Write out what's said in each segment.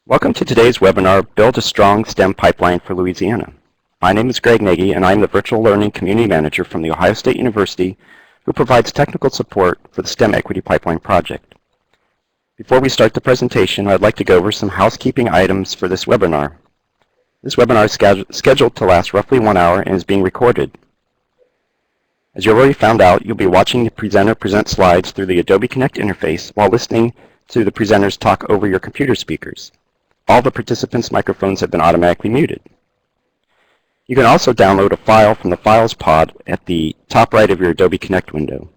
Welcome to today's webinar, Build a Strong STEM Pipeline for Louisiana. My name is Greg Nagy, and I'm the Virtual Learning Community Manager from The Ohio State University, who provides technical support for the STEM Equity Pipeline project. Before we start the presentation, I'd like to go over some housekeeping items for this webinar. This webinar is scheduled to last roughly 1 hour and is being recorded. As you already found out, you'll be watching the presenter present slides through the Adobe Connect interface while listening to the presenters talk over your computer speakers. All the participants' microphones have been automatically muted. You can also download a file from the Files pod at the top right of your Adobe Connect window.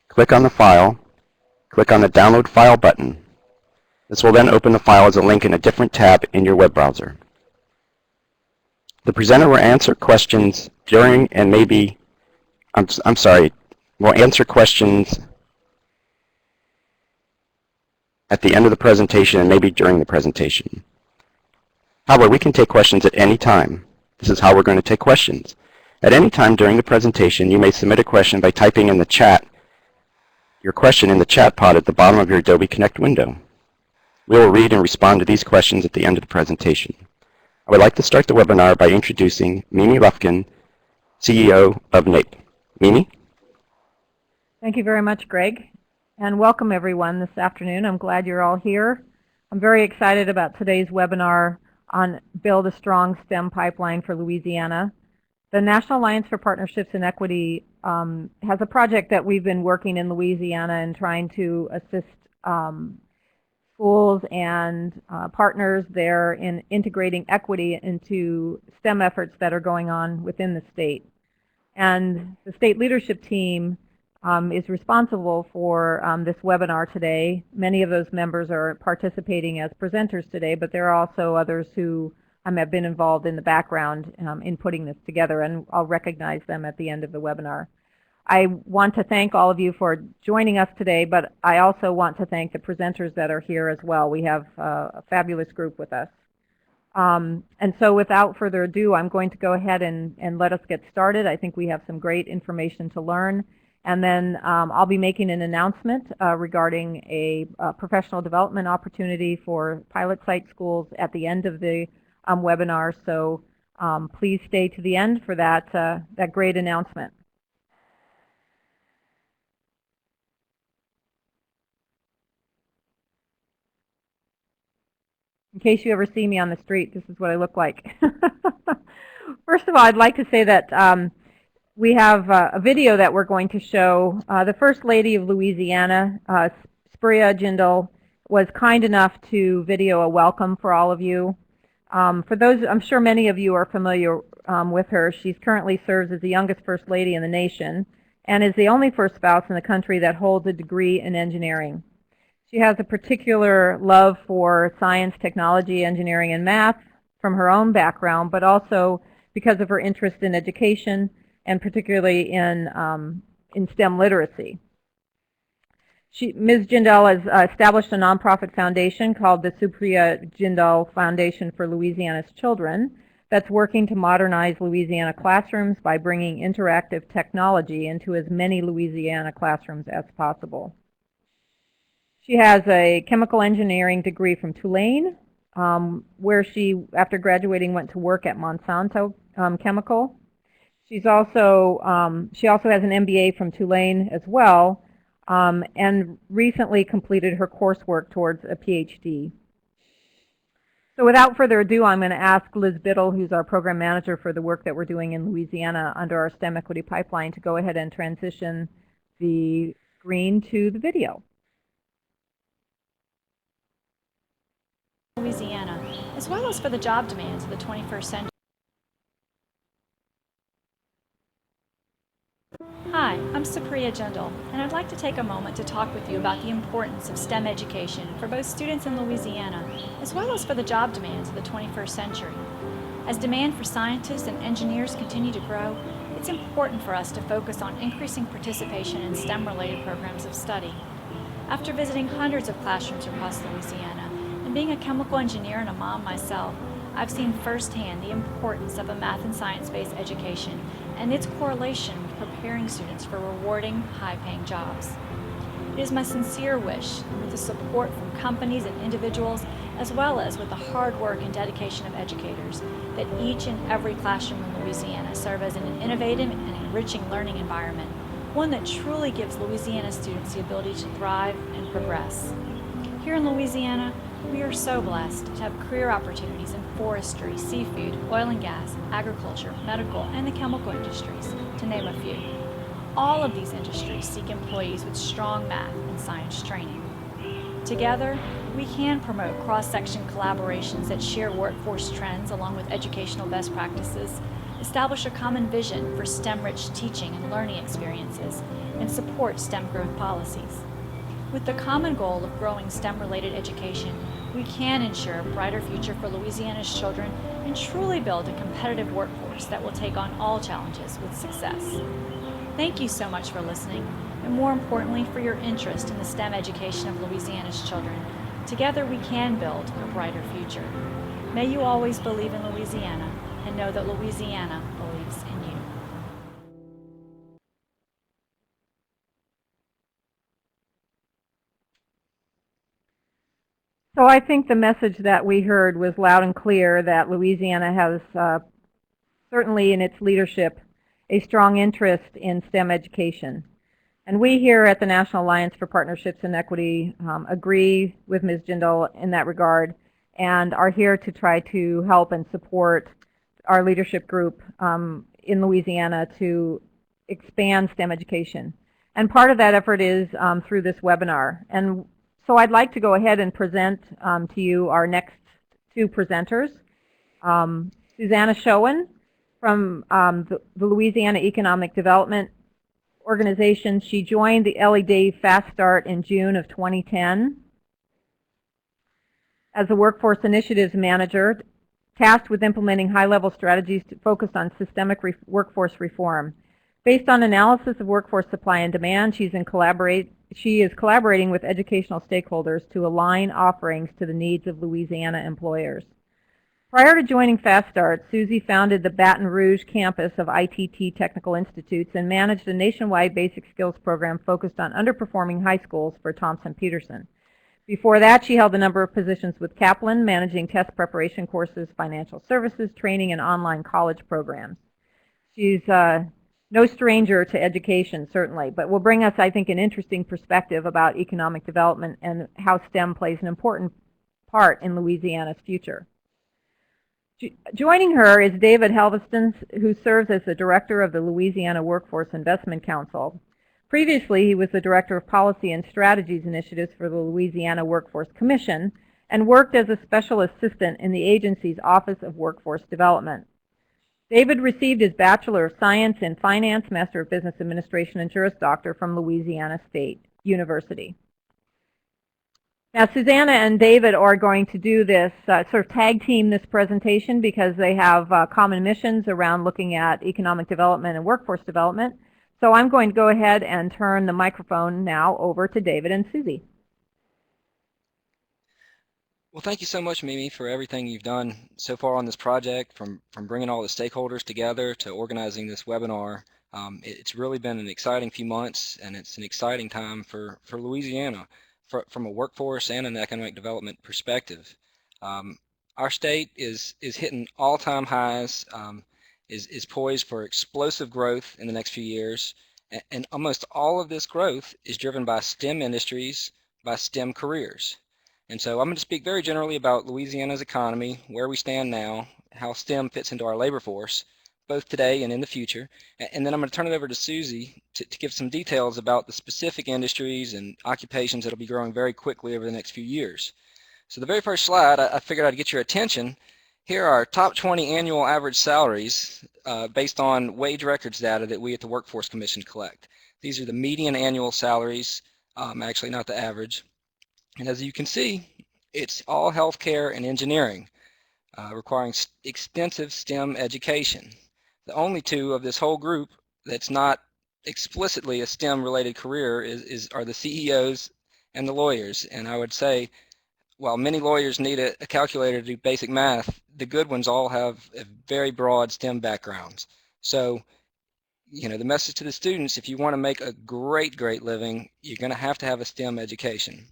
Click on the file, click on the Download File button. This will then open the file as a link in a different tab in your web browser. The presenter will answer questions during and maybe, will answer questions at the end of the presentation and maybe during the presentation. However, we can take questions at any time. This is how we're going to take questions. At any time during the presentation, you may submit a question by typing in the chat, your question in the chat pod at the bottom of your Adobe Connect window. We will read and respond to these questions at the end of the presentation. I would like to start the webinar by introducing Mimi Lufkin, CEO of NAEP. Mimi? Thank you very much, Greg, and welcome everyone this afternoon. I'm glad you're all here. I'm very excited about today's webinar on Build a Strong STEM Pipeline for Louisiana. The National Alliance for Partnerships and Equity has a project that we've been working in Louisiana and trying to assist schools and partners there in integrating equity into STEM efforts that are going on within the state. And the state leadership team is responsible for this webinar today. Many of those members are participating as presenters today, but there are also others who have been involved in the background in putting this together, and I'll recognize them at the end of the webinar. I want to thank all of you for joining us today, but I also want to thank the presenters that are here as well. We have a fabulous group with us. And so without further ado, I'm going to go ahead and let us get started. I think we have some great information to learn. And then I'll be making an announcement regarding a professional development opportunity for pilot site schools at the end of the webinar. So please stay to the end for that great announcement. In case you ever see me on the street, this is what I look like. First of all, I'd like to say that we have a video that we're going to show. The First Lady of Louisiana, Spria Jindal, was kind enough to video a welcome for all of you. For those, I'm sure many of you are familiar with her. She currently serves as the youngest First Lady in the nation and is the only first spouse in the country that holds a degree in engineering. She has a particular love for science, technology, engineering, and math from her own background, but also because of her interest in education and particularly in STEM literacy. Ms. Jindal has established a nonprofit foundation called the Spria Jindal Foundation for Louisiana's Children that's working to modernize Louisiana classrooms by bringing interactive technology into as many Louisiana classrooms as possible. She has a chemical engineering degree from Tulane, where she, after graduating, went to work at Monsanto Chemical. She also has an MBA from Tulane as well, and recently completed her coursework towards a PhD. So without further ado, I'm going to ask Liz Biddle, who's our program manager for the work that we're doing in Louisiana under our STEM Equity Pipeline, to go ahead and transition the screen to the video. Louisiana, as well as for the job demands of the 21st century. Hi, I'm Spria Jindal, and I'd like to take a moment to talk with you about the importance of STEM education for both students in Louisiana, as well as for the job demands of the 21st century. As demand for scientists and engineers continue to grow, it's important for us to focus on increasing participation in STEM-related programs of study. After visiting hundreds of classrooms across Louisiana, and being a chemical engineer and a mom myself, I've seen firsthand the importance of a math and science-based education and its correlation with preparing students for rewarding, high-paying jobs. It is my sincere wish, with the support from companies and individuals, as well as with the hard work and dedication of educators, that each and every classroom in Louisiana serve as an innovative and enriching learning environment, one that truly gives Louisiana students the ability to thrive and progress. Here in Louisiana, we are so blessed to have career opportunities in forestry, seafood, oil and gas, agriculture, medical, and the chemical industries, to name a few. All of these industries seek employees with strong math and science training. Together, we can promote cross-section collaborations that share workforce trends along with educational best practices, establish a common vision for STEM-rich teaching and learning experiences, and support STEM growth policies. With the common goal of growing STEM-related education, we can ensure a brighter future for Louisiana's children and truly build a competitive workforce that will take on all challenges with success. Thank you so much for listening, and more importantly, for your interest in the STEM education of Louisiana's children. Together we can build a brighter future. May you always believe in Louisiana, and know that Louisiana believes in you. So I think the message that we heard was loud and clear that Louisiana has certainly in its leadership a strong interest in STEM education. And we here at the National Alliance for Partnerships and Equity agree with Ms. Jindal in that regard and are here to try to help and support our leadership group in Louisiana to expand STEM education. And part of that effort is through this webinar. And so I'd like to go ahead and present to you our next two presenters. Suzanna Showin from the Louisiana Economic Development Organization. She joined the LED Fast Start in June of 2010 as a Workforce Initiatives Manager, tasked with implementing high-level strategies focused on systemic workforce reform. Based on analysis of workforce supply and demand, she is collaborating with educational stakeholders to align offerings to the needs of Louisiana employers. Prior to joining Fast Start, Susie founded the Baton Rouge campus of ITT Technical Institutes and managed a nationwide basic skills program focused on underperforming high schools for Thompson-Peterson. Before that, she held a number of positions with Kaplan, managing test preparation courses, financial services, training, and online college programs. She's no stranger to education, certainly, but will bring us, I think, an interesting perspective about economic development and how STEM plays an important part in Louisiana's future. Joining her is David Helveston, who serves as the director of the Louisiana Workforce Investment Council. Previously, he was the director of policy and strategies initiatives for the Louisiana Workforce Commission and worked as a special assistant in the agency's Office of Workforce Development. David received his Bachelor of Science in Finance, Master of Business Administration, and Juris Doctor from Louisiana State University. Now, Suzanna and David are going to do this, sort of tag team this presentation because they have common missions around looking at economic development and workforce development. So I'm going to go ahead and turn the microphone now over to David and Susie. Well, thank you so much, Mimi, for everything you've done so far on this project, from bringing all the stakeholders together to organizing this webinar. It's really been an exciting few months, and it's an exciting time for Louisiana. From a workforce and an economic development perspective. Our state is hitting all-time highs, is poised for explosive growth in the next few years, and almost all of this growth is driven by STEM industries, by STEM careers. And so I'm going to speak very generally about Louisiana's economy, where we stand now, how STEM fits into our labor force, both today and in the future. And then I'm going to turn it over to Susie to give some details about the specific industries and occupations that will be growing very quickly over the next few years. So the very first slide, I figured I'd get your attention. Here are our top 20 annual average salaries based on wage records data that we at the Workforce Commission collect. These are the median annual salaries, actually not the average. And as you can see, it's all healthcare and engineering, requiring extensive STEM education. The only two of this whole group that's not explicitly a STEM-related career are the CEOs and the lawyers. And I would say, while many lawyers need a calculator to do basic math, the good ones all have very broad STEM backgrounds. So the message to the students, if you want to make a great living, you're going to have a STEM education.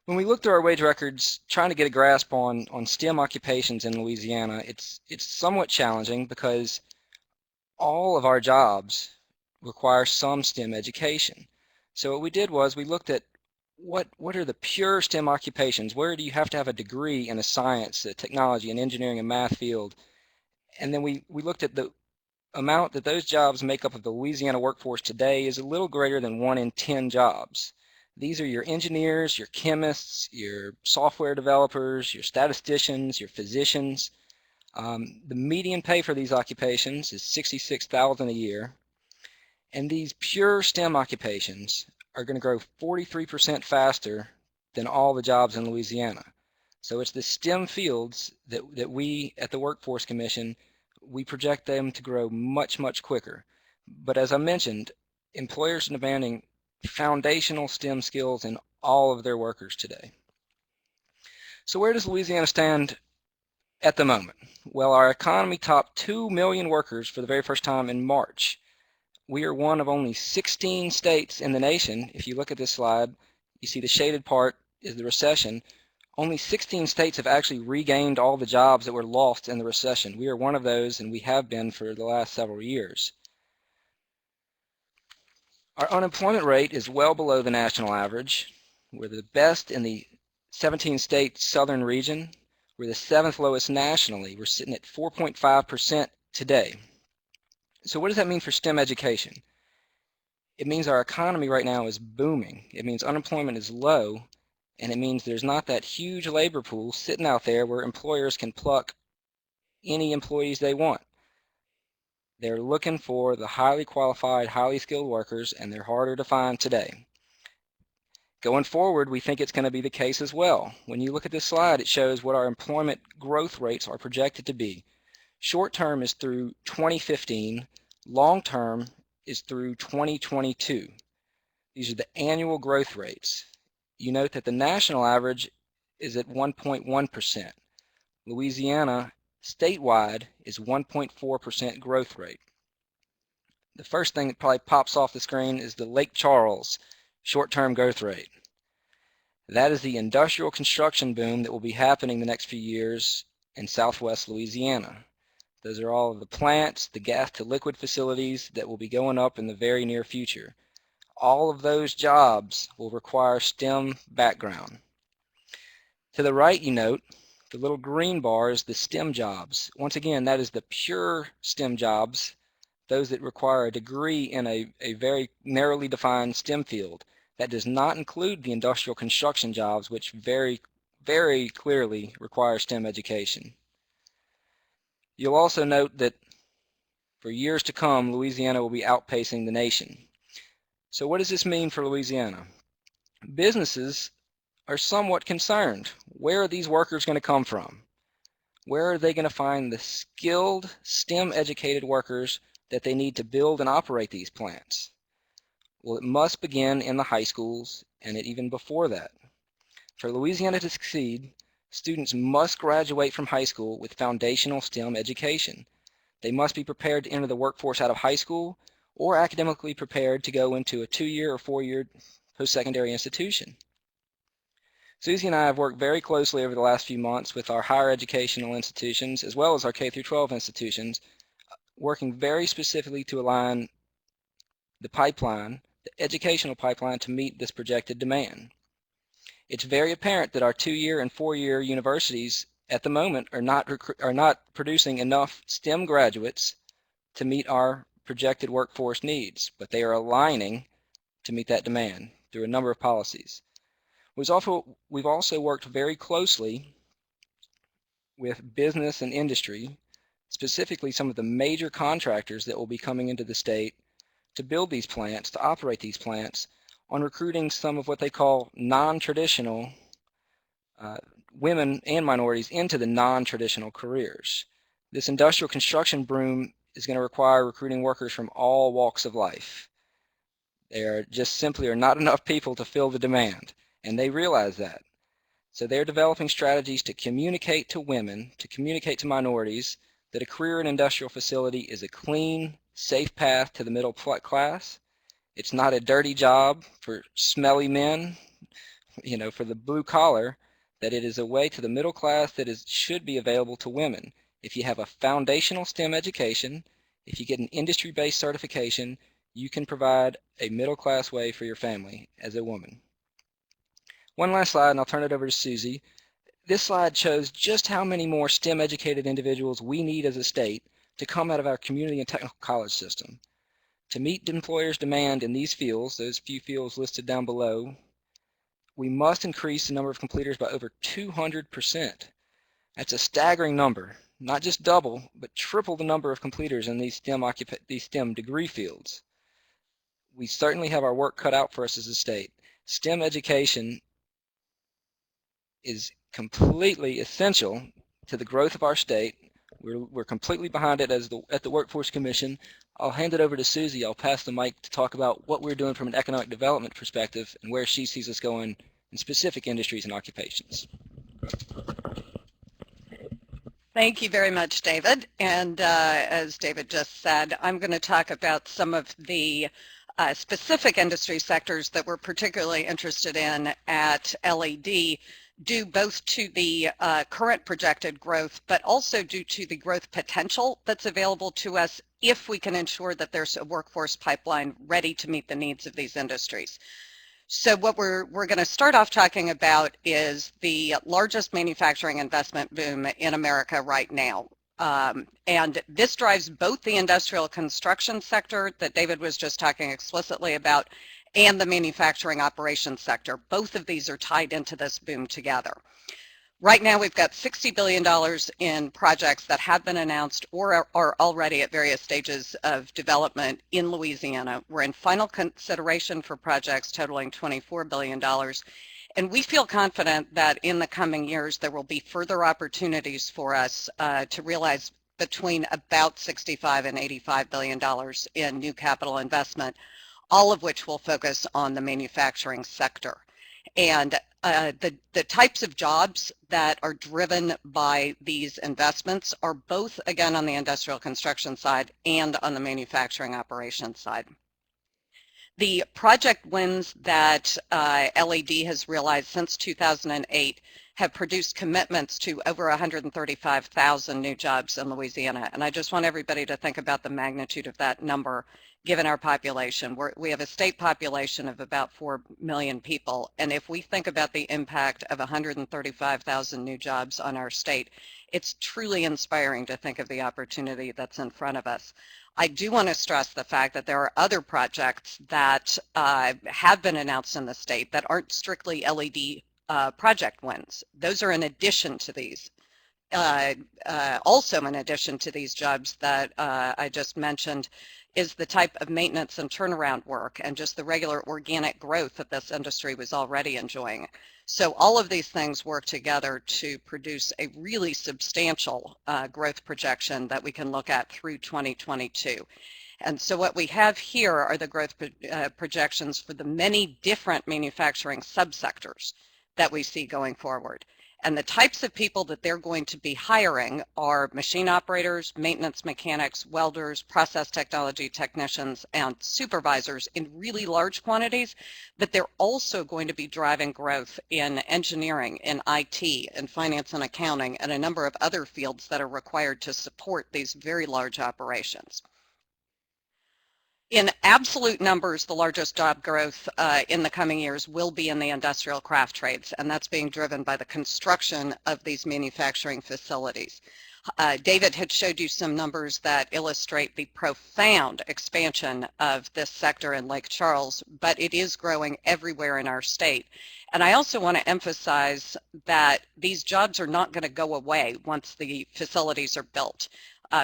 When we look through our wage records, trying to get a grasp on STEM occupations in Louisiana, it's somewhat challenging because all of our jobs require some STEM education. So what we did was we looked at what are the pure STEM occupations? Where do you have to have a degree in a science, a technology, an engineering, and math field? And then we looked at the amount that those jobs make up of the Louisiana workforce today is a little greater than 1 in 10 jobs. These are your engineers, your chemists, your software developers, your statisticians, your physicians. The median pay for these occupations is $66,000 a year. And these pure STEM occupations are going to grow 43% faster than all the jobs in Louisiana. So it's the STEM fields that we at the Workforce Commission, we project them to grow much quicker. But as I mentioned, employers are demanding foundational STEM skills in all of their workers today. So where does Louisiana stand at the moment? Well, our economy topped 2 million workers for the very first time in March. We are one of only 16 states in the nation. If you look at this slide, you see the shaded part is the recession. Only 16 states have actually regained all the jobs that were lost in the recession. We are one of those, and we have been for the last several years. Our unemployment rate is well below the national average. We're the best in the 17-state southern region. We're the 7th lowest nationally. We're sitting at 4.5% today. So what does that mean for STEM education? It means our economy right now is booming. It means unemployment is low, and it means there's not that huge labor pool sitting out there where employers can pluck any employees they want. They're looking for the highly qualified, highly skilled workers, and they're harder to find today. Going forward, we think it's going to be the case as well. When you look at this slide, it shows what our employment growth rates are projected to be. Short term is through 2015, long term is through 2022. These are the annual growth rates. You note that the national average is at 1.1%. Louisiana statewide is 1.4% growth rate. The first thing that probably pops off the screen is the Lake Charles short-term growth rate. That is the industrial construction boom that will be happening the next few years in southwest Louisiana. Those are all of the plants, the gas to liquid facilities that will be going up in the very near future. All of those jobs will require STEM background. To the right, you note, the little green bar is the STEM jobs. Once again, that is the pure STEM jobs, those that require a degree in a very narrowly defined STEM field. That does not include the industrial construction jobs, which very clearly require STEM education. You'll also note that for years to come, Louisiana will be outpacing the nation. So what does this mean for Louisiana? Businesses are somewhat concerned. Where are these workers going to come from? Where are they going to find the skilled, STEM-educated workers that they need to build and operate these plants? Well, it must begin in the high schools and even before that. For Louisiana to succeed, students must graduate from high school with foundational STEM education. They must be prepared to enter the workforce out of high school or academically prepared to go into a 2-year or 4-year post-secondary institution. Susie and I have worked very closely over the last few months with our higher educational institutions as well as our K-12 institutions, working very specifically to align the pipeline, the educational pipeline, to meet this projected demand. It's very apparent that our 2-year and 4-year universities at the moment are not producing enough STEM graduates to meet our projected workforce needs, but they are aligning to meet that demand through a number of policies. We've also worked very closely with business and industry, specifically some of the major contractors that will be coming into the state to build these plants, to operate these plants, on recruiting some of what they call non-traditional women and minorities into the non-traditional careers. This industrial construction boom is going to require recruiting workers from all walks of life. There just simply are not enough people to fill the demand, and they realize that. So they're developing strategies to communicate to women, to communicate to minorities, that a career in an industrial facility is a clean, safe path to the middle class. It's not a dirty job for smelly men, for the blue collar, that it is a way to the middle class that should be available to women. If you have a foundational STEM education, if you get an industry-based certification, you can provide a middle class way for your family as a woman. One last slide and I'll turn it over to Susie. This slide shows just how many more STEM educated individuals we need as a state to come out of our community and technical college system. To meet employers' demand in these fields, those few fields listed down below, we must increase the number of completers by over 200%. That's a staggering number. Not just double, but triple the number of completers in these STEM degree fields. We certainly have our work cut out for us as a state. STEM education is completely essential to the growth of our state. We're completely behind it at the Workforce Commission. I'll hand it over to Susie. I'll pass the mic to talk about what we're doing from an economic development perspective and where she sees us going in specific industries and occupations. Thank you very much, David. And as David just said, I'm going to talk about some of the specific industry sectors that we're particularly interested in at LED, due both to the current projected growth, but also due to the growth potential that's available to us if we can ensure that there's a workforce pipeline ready to meet the needs of these industries. So what we're going to start off talking about is the largest manufacturing investment boom in America right now. And this drives both the industrial construction sector that David was just talking explicitly about and the manufacturing operations sector. Both of these are tied into this boom together. Right now we've got $60 billion in projects that have been announced or are already at various stages of development in Louisiana. We're in final consideration for projects totaling $24 billion. And we feel confident that in the coming years there will be further opportunities for us to realize between about $65 and $85 billion in new capital investment, all of which will focus on the manufacturing sector. And the types of jobs that are driven by these investments are both, again, on the industrial construction side and on the manufacturing operations side. The project wins that LED has realized since 2008 have produced commitments to over 135,000 new jobs in Louisiana. And I just want everybody to think about the magnitude of that number given our population. We have a state population of about 4 million people. And if we think about the impact of 135,000 new jobs on our state, it's truly inspiring to think of the opportunity that's in front of us. I do want to stress the fact that there are other projects that have been announced in the state that aren't strictly LED project wins. Those are in addition to these. Also in addition to these jobs that I just mentioned is the type of maintenance and turnaround work and just the regular organic growth that this industry was already enjoying. So all of these things work together to produce a really substantial growth projection that we can look at through 2022. And so what we have here are the growth projections for the many different manufacturing subsectors that we see going forward. And the types of people that they're going to be hiring are machine operators, maintenance mechanics, welders, process technology technicians, and supervisors in really large quantities, but they're also going to be driving growth in engineering, in IT, in finance and accounting, and a number of other fields that are required to support these very large operations. In absolute numbers, the largest job growth in the coming years will be in the industrial craft trades, and that's being driven by the construction of these manufacturing facilities. David had showed you some numbers that illustrate the profound expansion of this sector in Lake Charles, but it is growing everywhere in our state. And I also want to emphasize that these jobs are not going to go away once the facilities are built.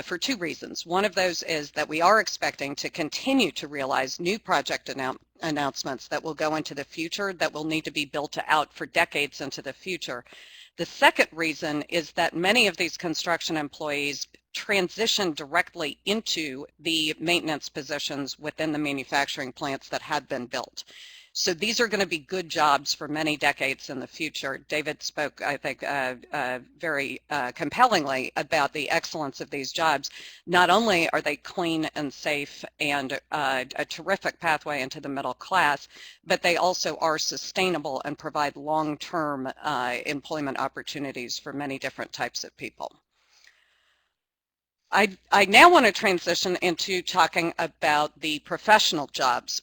For two reasons. One of those is that we are expecting to continue to realize new project announcements that will go into the future that will need to be built out for decades into the future. The second reason is that many of these construction employees transition directly into the maintenance positions within the manufacturing plants that had been built. So these are going to be good jobs for many decades in the future. David spoke, I think, very compellingly about the excellence of these jobs. Not only are they clean and safe and a terrific pathway into the middle class, but they also are sustainable and provide long-term employment opportunities for many different types of people. I now want to transition into talking about the professional jobs.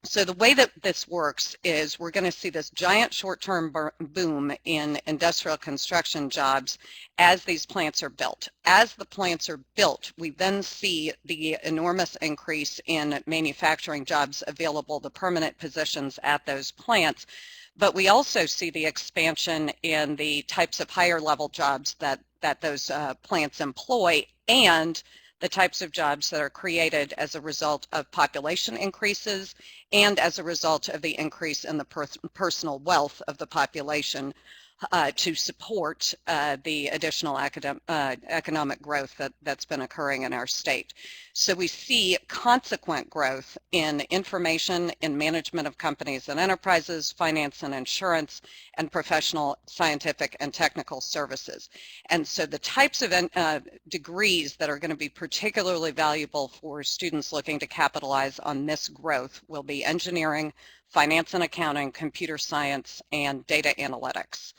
So the way that this works is we're going to see this giant short-term boom in industrial construction jobs as these plants are built. As the plants are built, we then see the enormous increase in manufacturing jobs available, the permanent positions at those plants. But we also see the expansion in the types of higher level jobs that those plants employ, and the types of jobs that are created as a result of population increases and as a result of the increase in the personal wealth of the population to support the additional economic growth that's been occurring in our state. So we see consequent growth in information, in management of companies and enterprises, finance and insurance, and professional, scientific, and technical services. And so the types of degrees that are going to be particularly valuable for students looking to capitalize on this growth will be engineering, finance and accounting, computer science, and data analytics.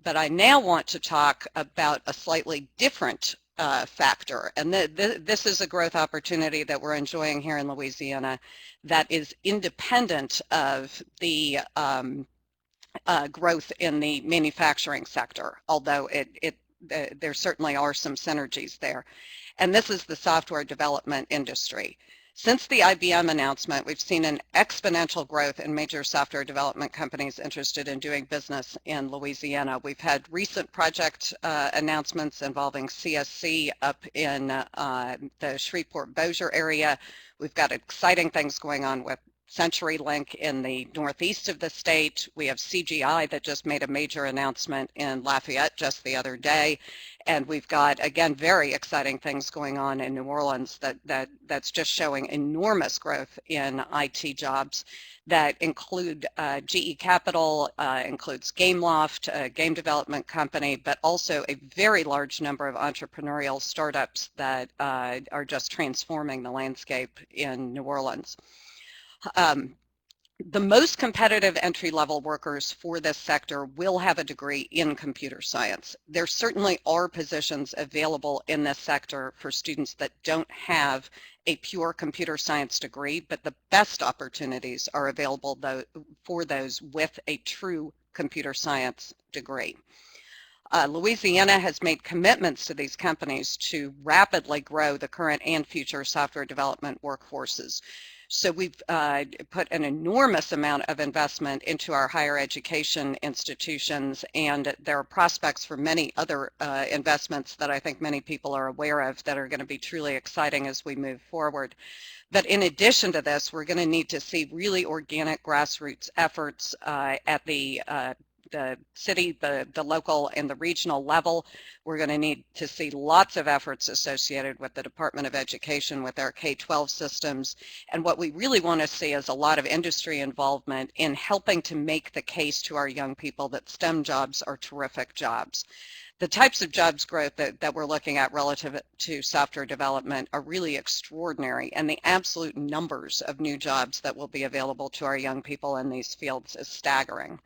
But I now want to talk about a slightly different factor, and this is a growth opportunity that we're enjoying here in Louisiana that is independent of the growth in the manufacturing sector, although there certainly are some synergies there. And this is the software development industry. Since the IBM announcement, we've seen an exponential growth in major software development companies interested in doing business in Louisiana. We've had recent project announcements involving CSC up in the Shreveport-Bossier area. We've got exciting things going on with CenturyLink in the northeast of the state. We have CGI that just made a major announcement in Lafayette just the other day. And we've got, again, very exciting things going on in New Orleans that's just showing enormous growth in IT jobs that include GE Capital, includes Gameloft, a game development company, but also a very large number of entrepreneurial startups that are just transforming the landscape in New Orleans. The most competitive entry-level workers for this sector will have a degree in computer science. There certainly are positions available in this sector for students that don't have a pure computer science degree, but the best opportunities are available for those with a true computer science degree. Louisiana has made commitments to these companies to rapidly grow the current and future software development workforces. So we've put an enormous amount of investment into our higher education institutions, and there are prospects for many other investments that I think many people are aware of that are going to be truly exciting as we move forward. But in addition to this, we're going to need to see really organic grassroots efforts at the city, the local, and the regional level. We're going to need to see lots of efforts associated with the Department of Education with our K-12 systems. And what we really want to see is a lot of industry involvement in helping to make the case to our young people that STEM jobs are terrific jobs. The types of jobs growth that we're looking at relative to software development are really extraordinary, and the absolute numbers of new jobs that will be available to our young people in these fields is staggering.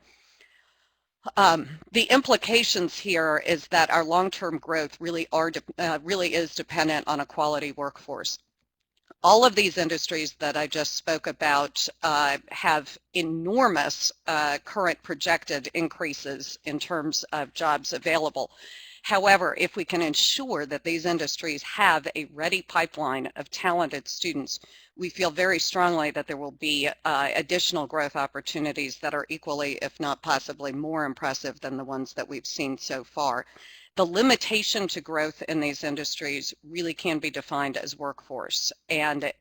The implications here is that our long-term growth really is dependent on a quality workforce. All of these industries that I just spoke about have enormous current projected increases in terms of jobs available. However, if we can ensure that these industries have a ready pipeline of talented students, we feel very strongly that there will be additional growth opportunities that are equally, if not possibly more impressive than the ones that we've seen so far. The limitation to growth in these industries really can be defined as workforce, and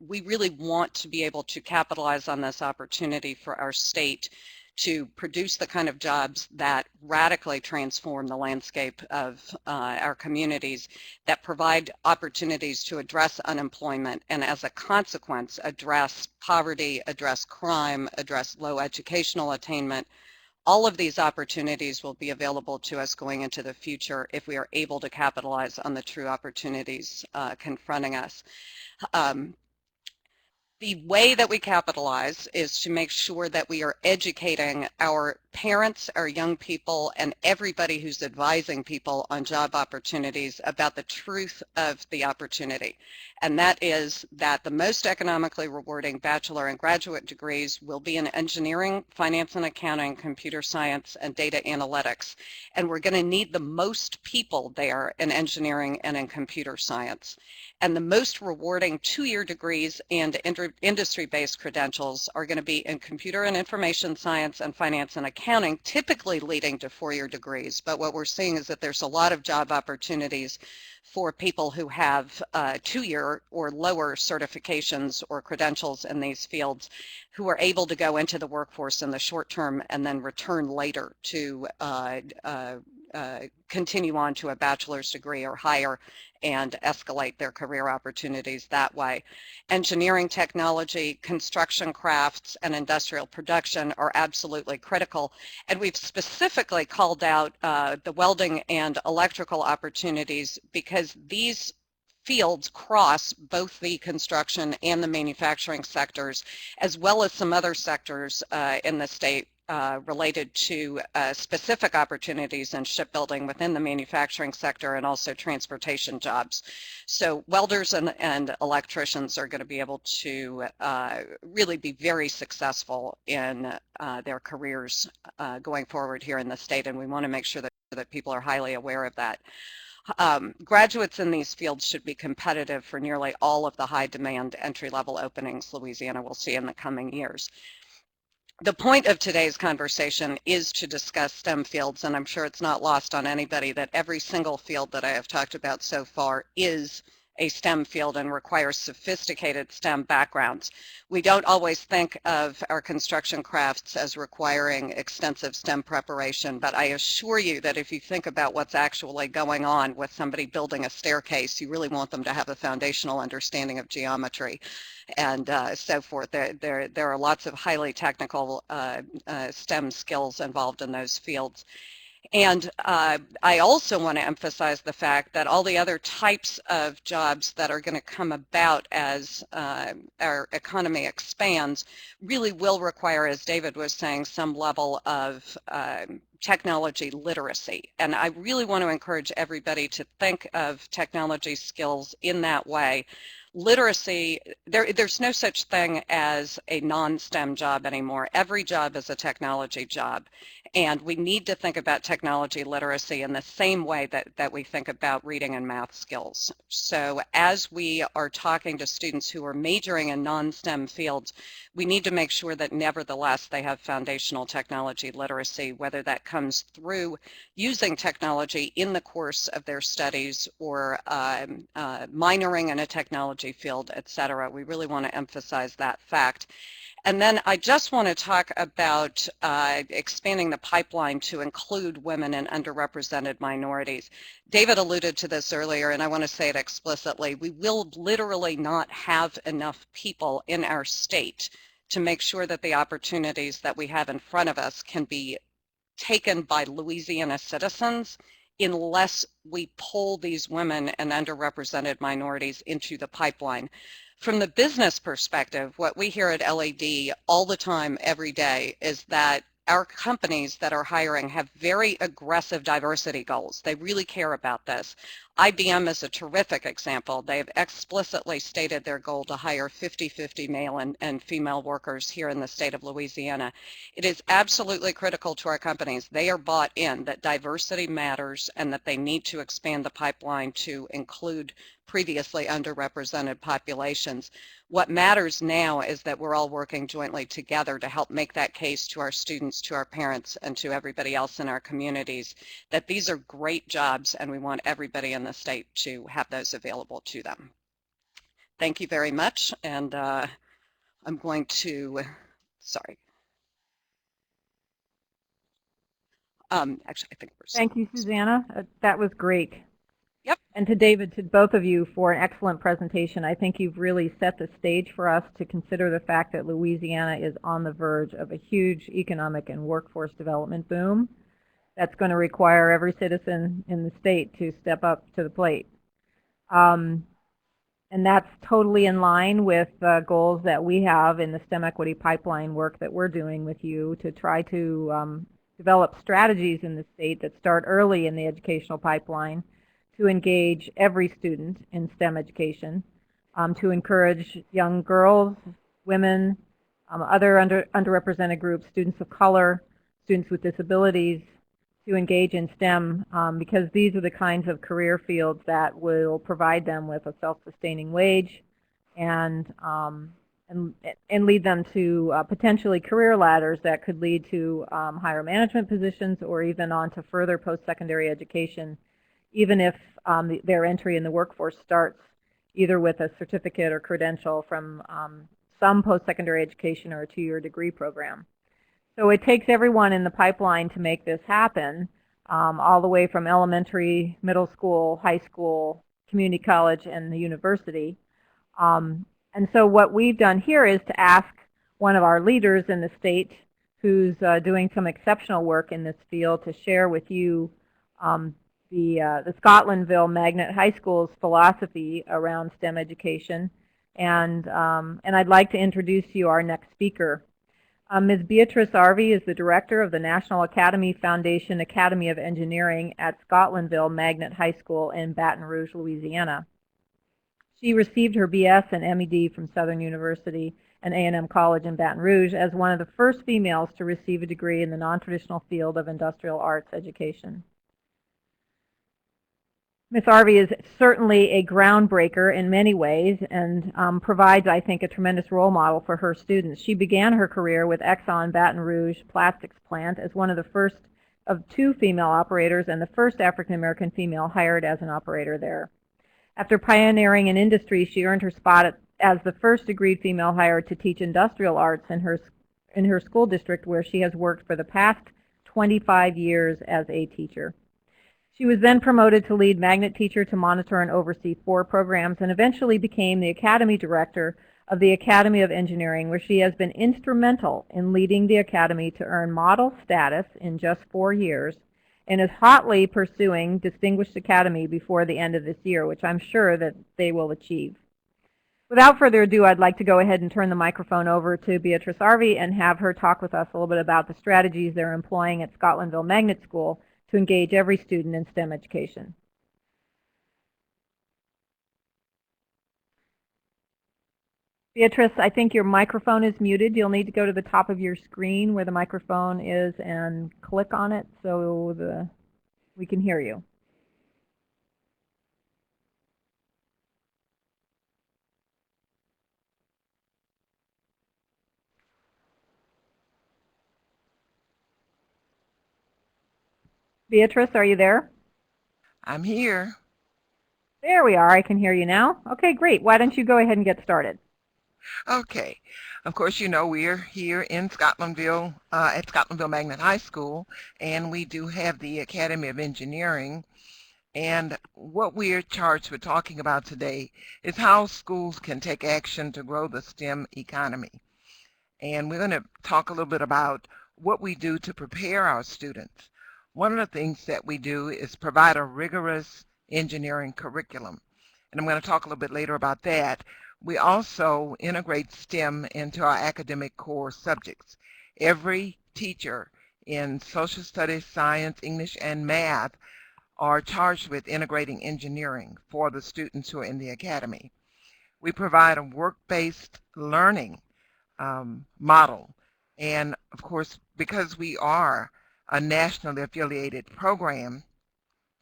we really want to be able to capitalize on this opportunity for our state to produce the kind of jobs that radically transform the landscape of our communities, that provide opportunities to address unemployment and as a consequence address poverty, address crime, address low educational attainment. All of these opportunities will be available to us going into the future if we are able to capitalize on the true opportunities confronting us. The way that we capitalize is to make sure that we are educating our parents, our young people, and everybody who's advising people on job opportunities about the truth of the opportunity. And that is that the most economically rewarding bachelor and graduate degrees will be in engineering, finance and accounting, computer science, and data analytics. And we're going to need the most people there in engineering and in computer science. And the most rewarding two-year degrees and industry-based credentials are going to be in computer and information science and finance and accounting, typically leading to four-year degrees. But what we're seeing is that there's a lot of job opportunities for people who have two-year or lower certifications or credentials in these fields, who are able to go into the workforce in the short term and then return later to continue on to a bachelor's degree or higher and escalate their career opportunities that way. Engineering, technology, construction crafts, and industrial production are absolutely critical. And we've specifically called out the welding and electrical opportunities because these fields cross both the construction and the manufacturing sectors, as well as some other sectors in the state related to specific opportunities in shipbuilding within the manufacturing sector and also transportation jobs. So welders and electricians are going to be able to really be very successful in their careers going forward here in the state, and we want to make sure that people are highly aware of that. Graduates in these fields should be competitive for nearly all of the high demand entry-level openings Louisiana will see in the coming years. The point of today's conversation is to discuss STEM fields, and I'm sure it's not lost on anybody that every single field that I have talked about so far is a STEM field and requires sophisticated STEM backgrounds. We don't always think of our construction crafts as requiring extensive STEM preparation, but I assure you that if you think about what's actually going on with somebody building a staircase, you really want them to have a foundational understanding of geometry and so forth. There are lots of highly technical STEM skills involved in those fields. And I also want to emphasize the fact that all the other types of jobs that are going to come about as our economy expands really will require, as David was saying, some level of technology literacy. And I really want to encourage everybody to think of technology skills in that way. Literacy, there's no such thing as a non-STEM job anymore. Every job is a technology job. And we need to think about technology literacy in the same way that we think about reading and math skills. So as we are talking to students who are majoring in non-STEM fields, we need to make sure that nevertheless they have foundational technology literacy, whether that comes through using technology in the course of their studies or minoring in a technology field, etc. We really want to emphasize that fact. And then I just want to talk about expanding the pipeline to include women and underrepresented minorities. David alluded to this earlier, and I want to say it explicitly. We will literally not have enough people in our state to make sure that the opportunities that we have in front of us can be taken by Louisiana citizens unless we pull these women and underrepresented minorities into the pipeline. From the business perspective, what we hear at LED all the time, every day, is that our companies that are hiring have very aggressive diversity goals. They really care about this. IBM is a terrific example. They've explicitly stated their goal to hire 50-50 male and female workers here in the state of Louisiana. It is absolutely critical to our companies. They are bought in that diversity matters and that they need to expand the pipeline to include previously underrepresented populations. What matters now is that we're all working jointly together to help make that case to our students, to our parents, and to everybody else in our communities, that these are great jobs and we want everybody in the state to have those available to them. Thank you very much, and I'm going to, sorry. Actually, I think we're Thank you, Susanna. That was great. Yep. And to David, to both of you for an excellent presentation. I think you've really set the stage for us to consider the fact that Louisiana is on the verge of a huge economic and workforce development boom that's going to require every citizen in the state to step up to the plate. And that's totally in line with the goals that we have in the STEM equity pipeline work that we're doing with you to try to develop strategies in the state that start early in the educational pipeline to engage every student in STEM education, to encourage young girls, women, other underrepresented groups, students of color, students with disabilities, to engage in STEM because these are the kinds of career fields that will provide them with a self-sustaining wage and lead them to potentially career ladders that could lead to higher management positions or even on to further post-secondary education, even if their entry in the workforce starts either with a certificate or credential from some post-secondary education or a 2-year degree program. So it takes everyone in the pipeline to make this happen, all the way from elementary, middle school, high school, community college, and the university. And so what we've done here is to ask one of our leaders in the state who's doing some exceptional work in this field to share with you the Scotlandville Magnet High School's philosophy around STEM education. And I'd like to introduce you our next speaker. Ms. Beatrice Arvey is the director of the National Academy Foundation Academy of Engineering at Scotlandville Magnet High School in Baton Rouge, Louisiana. She received her BS and MED from Southern University and A&M College in Baton Rouge as one of the first females to receive a degree in the non-traditional field of industrial arts education. Ms. Arvey is certainly a groundbreaker in many ways and provides, I think, a tremendous role model for her students. She began her career with Exxon Baton Rouge Plastics Plant as one of the first of 2 female operators and the first African-American female hired as an operator there. After pioneering in industry, she earned her spot as the first degreed female hired to teach industrial arts in her school district, where she has worked for the past 25 years as a teacher. She was then promoted to lead magnet teacher to monitor and oversee 4 programs and eventually became the Academy Director of the Academy of Engineering, where she has been instrumental in leading the Academy to earn model status in just 4 years and is hotly pursuing Distinguished Academy before the end of this year, which I'm sure that they will achieve. Without further ado, I'd like to go ahead and turn the microphone over to Beatrice Arvey and have her talk with us a little bit about the strategies they're employing at Scotlandville Magnet School to engage every student in STEM education. Beatrice, I think your microphone is muted. You'll need to go to the top of your screen where the microphone is and click on it so we can hear you. Beatrice, are you there? I'm here. There we are. I can hear you now. Okay, great. Why don't you go ahead and get started? Okay. Of course, you know, we're here in Scotlandville, at Scotlandville Magnet High School, and we do have the Academy of Engineering. And what we're charged with talking about today is how schools can take action to grow the STEM economy. And we're going to talk a little bit about what we do to prepare our students. One of the things that we do is provide a rigorous engineering curriculum. And I'm going to talk a little bit later about that. We also integrate STEM into our academic core subjects. Every teacher in social studies, science, English, and math are charged with integrating engineering for the students who are in the academy. We provide a work-based learning model. And of course, because we are a nationally affiliated program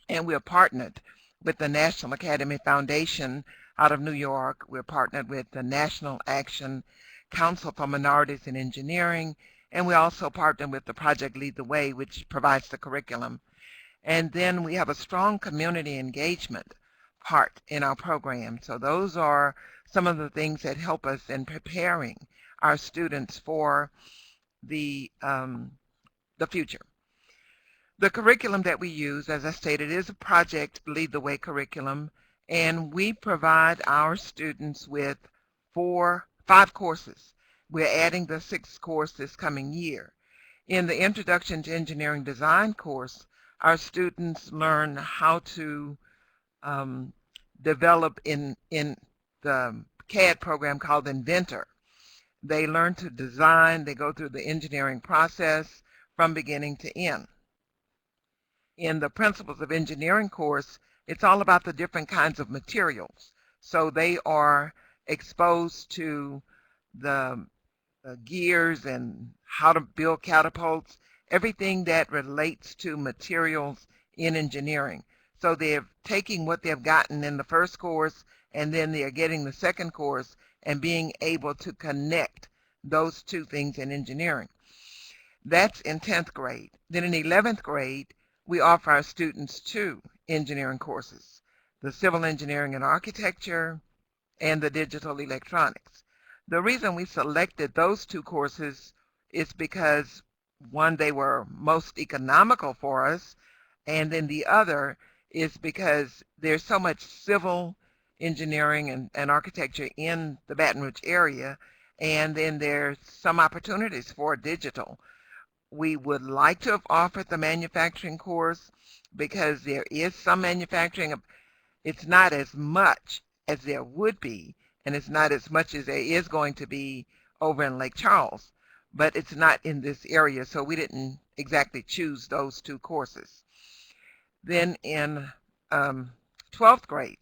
and we're partnered with the National Academy Foundation out of New York, we're partnered with the National Action Council for Minorities in Engineering, and we also partner with the Project Lead the Way, which provides the curriculum. And then we have a strong community engagement part in our program. So those are some of the things that help us in preparing our students for the future. The curriculum that we use, as I stated, is a project Lead the Way curriculum, and we provide our students with 5 courses. We're adding the 6th course this coming year. In the Introduction to Engineering Design course, our students learn how to develop in the CAD program called Inventor. They learn to design, they go through the engineering process from beginning to end. In the Principles of Engineering course, it's all about the different kinds of materials. So they are exposed to the gears and how to build catapults, everything that relates to materials in engineering. So they're taking what they've gotten in the first course, and then they're getting the second course and being able to connect those two things in engineering. That's in 10th grade. Then in 11th grade, we offer our students 2 engineering courses, the Civil Engineering and Architecture and the Digital Electronics. The reason we selected those 2 courses is because, one, they were most economical for us, and then the other is because there's so much civil engineering and architecture in the Baton Rouge area, and then there's some opportunities for digital. We would like to have offered the manufacturing course because there is some manufacturing. It's not as much as there would be, and it's not as much as there is going to be over in Lake Charles, but it's not in this area, so we didn't exactly choose those 2 courses. Then in 12th grade,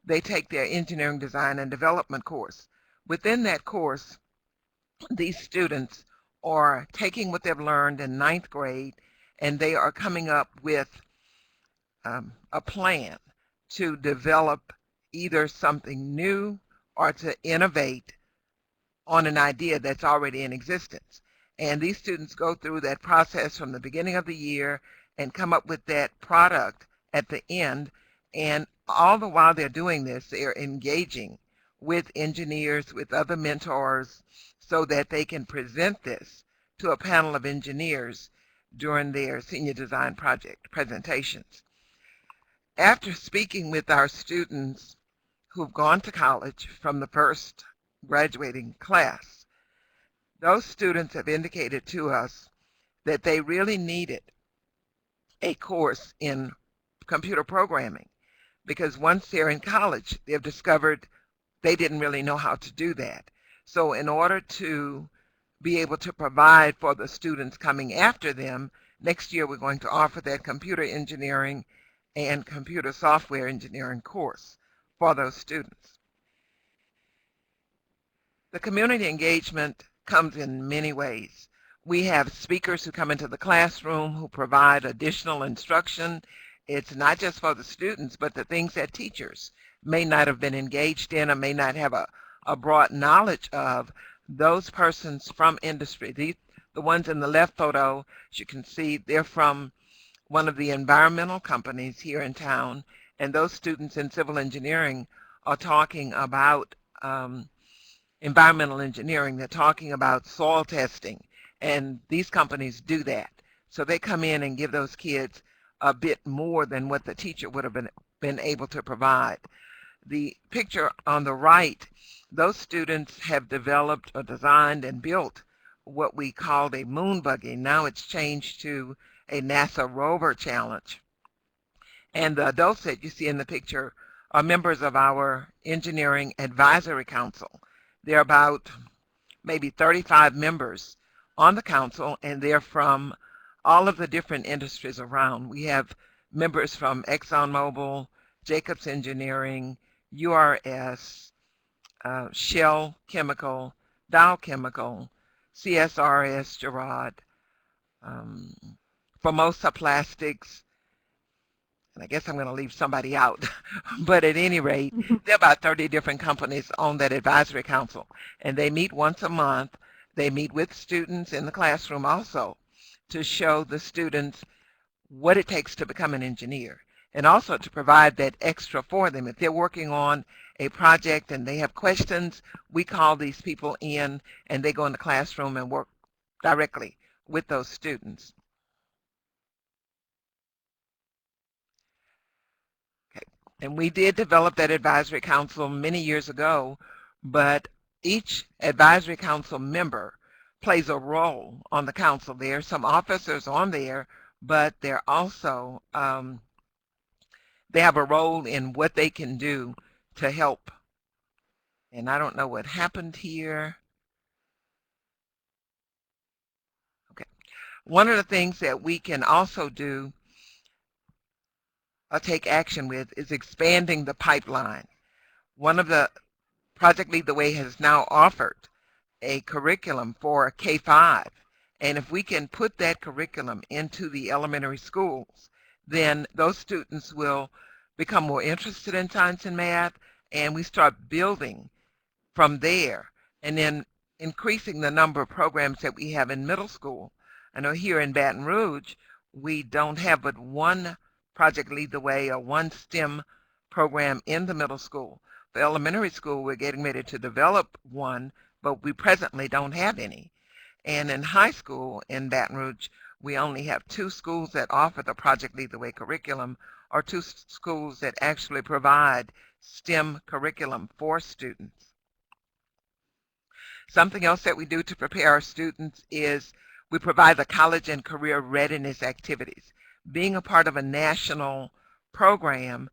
they take their Engineering Design and Development course. Within that course, these students are taking what they've learned in 9th grade, and they are coming up with a plan to develop either something new or to innovate on an idea that's already in existence. And these students go through that process from the beginning of the year and come up with that product at the end. And all the while they're doing this, they're engaging with engineers, with other mentors, so that they can present this to a panel of engineers during their senior design project presentations. After speaking with our students who've gone to college from the first graduating class, those students have indicated to us that they really needed a course in computer programming, because once they're in college, they've discovered they didn't really know how to do that. So in order to be able to provide for the students coming after them, next year we're going to offer that computer engineering and computer software engineering course for those students. The community engagement comes in many ways. We have speakers who come into the classroom who provide additional instruction. It's not just for the students, but the things that teachers may not have been engaged in or may not have a broad knowledge of. Those persons from industry, the ones in the left photo, as you can see, they're from one of the environmental companies here in town, and those students in civil engineering are talking about environmental engineering. They're talking about soil testing, and these companies do that. So they come in and give those kids a bit more than what the teacher would have been able to provide. The picture on the right, those students have developed or designed and built what we called a moon buggy. Now it's changed to a NASA Rover challenge. And the adults that you see in the picture are members of our Engineering Advisory Council. There are about maybe 35 members on the council, and they're from all of the different industries around. We have members from ExxonMobil, Jacobs Engineering, URS, Shell Chemical, Dow Chemical, CSRS Gerard, Formosa Plastics, and I guess I'm going to leave somebody out. But at any rate, there are about 30 different companies on that advisory council, and they meet once a month. They meet with students in the classroom also to show the students what it takes to become an engineer, and also to provide that extra for them. If they're working on a project and they have questions, we call these people in, and they go in the classroom and work directly with those students. And we did develop that advisory council many years ago, but each advisory council member plays a role on the council. There are some officers on there, but they're also, they have a role in what they can do to help. And I don't know what happened here. Okay. One of the things that we can also do or take action with is expanding the pipeline. One of the Project Lead the Way has now offered a curriculum for K-5. And if we can put that curriculum into the elementary schools, then those students will become more interested in science and math, and we start building from there, and then increasing the number of programs that we have in middle school. I know here in Baton Rouge, we don't have but one Project Lead the Way or one STEM program in the middle school. For elementary school, we're getting ready to develop one, but we presently don't have any. And in high school in Baton Rouge, we only have 2 schools that offer the Project Lead the Way curriculum, or 2 schools that actually provide STEM curriculum for students. Something else that we do to prepare our students is we provide the college and career readiness activities. Being a part of a national program,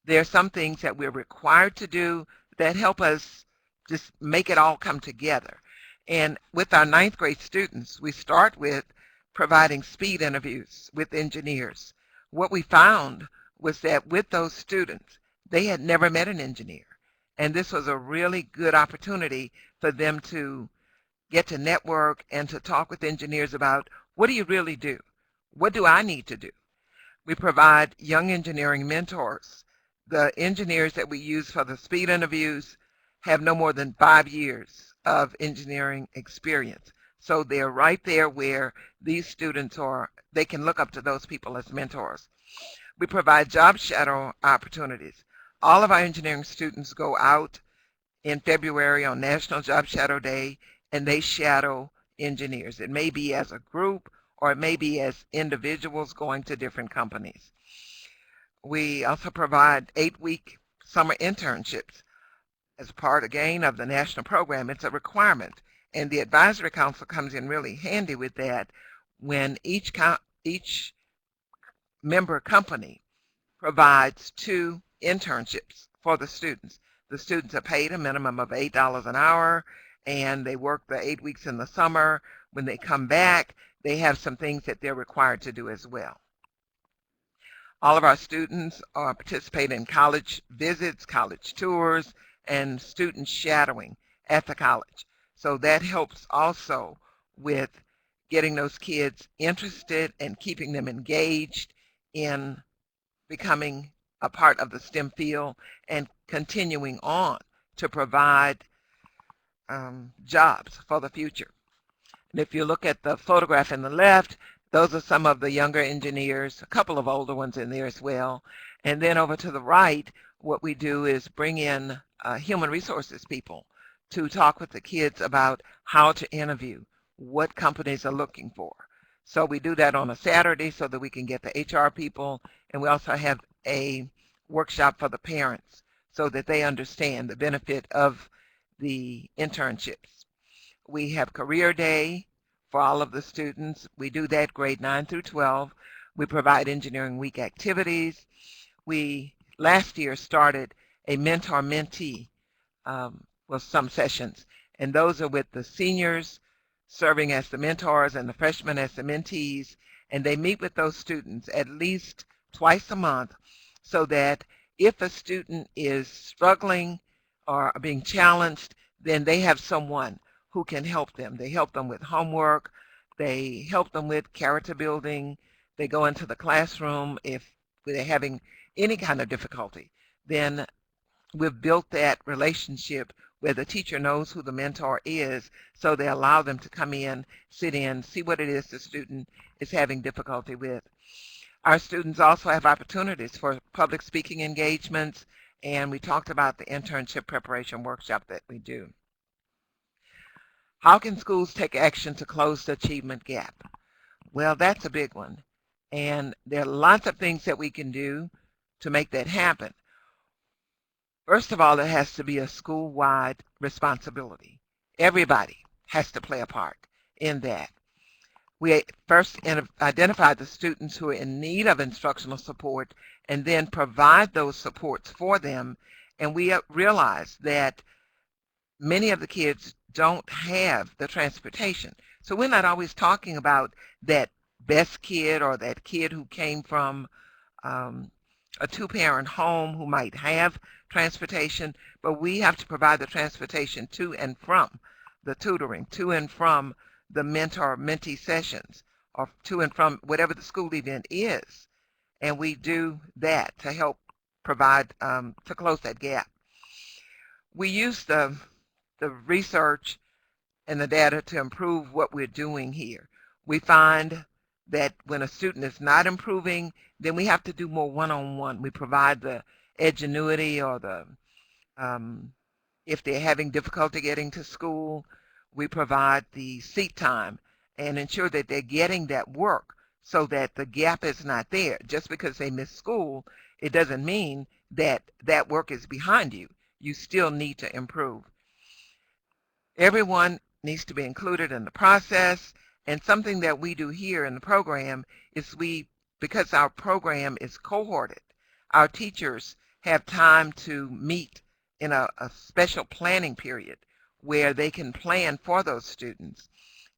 there are some things that we're required to do that help us just make it all come together. And with our 9th grade students, we start with providing speed interviews with engineers. What we found was that with those students, they had never met an engineer. And this was a really good opportunity for them to get to network and to talk with engineers about, what do you really do? What do I need to do? We provide young engineering mentors. The engineers that we use for the speed interviews have no more than 5 years of engineering experience. So they're right there where these students are, they can look up to those people as mentors. We provide job shadow opportunities. All of our engineering students go out in February on National Job Shadow Day, and they shadow engineers. It may be as a group, or it may be as individuals going to different companies. We also provide 8-week summer internships as part, again, of the national program. It's a requirement, and the advisory council comes in really handy with that when each member company provides 2 internships for the students. The students are paid a minimum of $8 an hour, and they work the 8 weeks in the summer. When they come back, they have some things that they're required to do as well. All of our students participate in college visits, college tours, and student shadowing at the college. So that helps also with getting those kids interested and keeping them engaged in becoming a part of the STEM field and continuing on to provide jobs for the future. And if you look at the photograph in the left, those are some of the younger engineers, a couple of older ones in there as well. And then over to the right, what we do is bring in human resources people to talk with the kids about how to interview, what companies are looking for. So we do that on a Saturday so that we can get the HR people, and we also have a workshop for the parents so that they understand the benefit of the internships. We have Career Day for all of the students. We do that grade 9 through 12. We provide Engineering Week activities. We last year started a mentor-mentee with some sessions, and those are with the seniors serving as the mentors and the freshmen as the mentees, and they meet with those students at least twice a month so that if a student is struggling or being challenged, then they have someone who can help them. They help them with homework, they help them with character building, they go into the classroom if they're having any kind of difficulty. Then we've built that relationship where the teacher knows who the mentor is, so they allow them to come in, sit in, see what it is the student is having difficulty with. Our students also have opportunities for public speaking engagements, and we talked about the internship preparation workshop that we do. How can schools take action to close the achievement gap? Well, that's a big one, and there are lots of things that we can do to make that happen. First of all, it has to be a school-wide responsibility. Everybody has to play a part in that. We first identify the students who are in need of instructional support and then provide those supports for them. And we realize that many of the kids don't have the transportation. So we're not always talking about that best kid or that kid who came from a two-parent home who might have transportation, but we have to provide the transportation to and from the tutoring, to and from the mentor-mentee sessions, or to and from whatever the school event is. And we do that to help provide, to close that gap. We use the research and the data to improve what we're doing here. We find that when a student is not improving, then we have to do more one-on-one. We provide the edgenuity or the, if they're having difficulty getting to school, we provide the seat time and ensure that they're getting that work so that the gap is not there. Just because they miss school, it doesn't mean that that work is behind you. You still need to improve. Everyone needs to be included in the process, and something that we do here in the program is because our program is cohorted, our teachers have time to meet in a special planning period where they can plan for those students.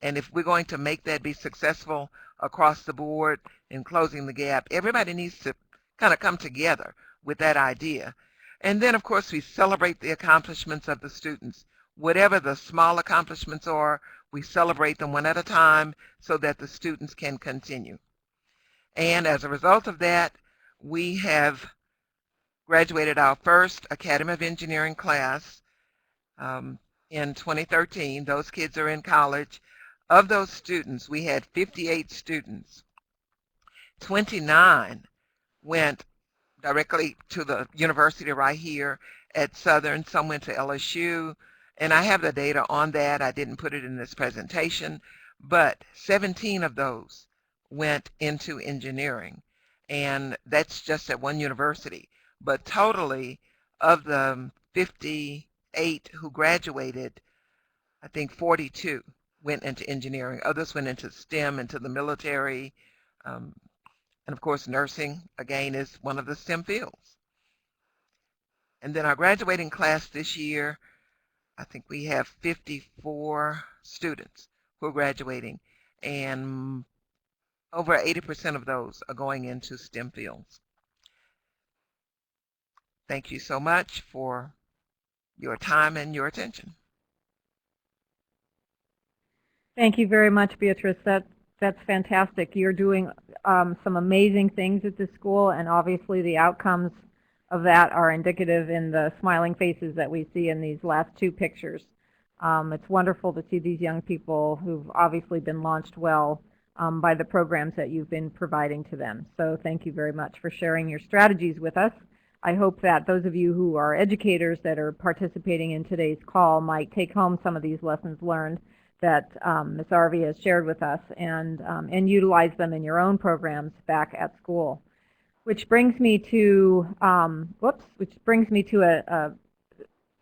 And if we're going to make that be successful across the board in closing the gap, everybody needs to kind of come together with that idea. And then, of course, we celebrate the accomplishments of the students. Whatever the small accomplishments are, we celebrate them one at a time so that the students can continue. And as a result of that, we have graduated our first Academy of Engineering class in 2013. Those kids are in college. Of those students, we had 58 students. 29 went directly to the university right here at Southern. Some went to LSU. And I have the data on that. I didn't put it in this presentation, but 17 of those went into engineering, and that's just at one university. But totally, of the 58 who graduated, I think 42 went into engineering. Others went into STEM, into the military, and of course nursing, again, is one of the STEM fields. And then our graduating class this year, I think we have 54 students who are graduating, and over 80% of those are going into STEM fields. Thank you so much for your time and your attention. Thank you very much, Beatrice. That's fantastic. You're doing some amazing things at this school, and obviously the outcomes of that are indicative in the smiling faces that we see in these last two pictures. It's wonderful to see these young people who've obviously been launched well by the programs that you've been providing to them. So thank you very much for sharing your strategies with us. I hope that those of you who are educators that are participating in today's call might take home some of these lessons learned that Ms. Arvey has shared with us and utilize them in your own programs back at school. Which brings me to a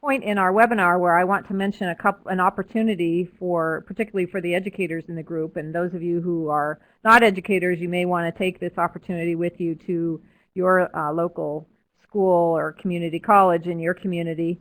point in our webinar where I want to mention an opportunity for, particularly for the educators in the group, and those of you who are not educators, you may want to take this opportunity with you to your local school or community college in your community.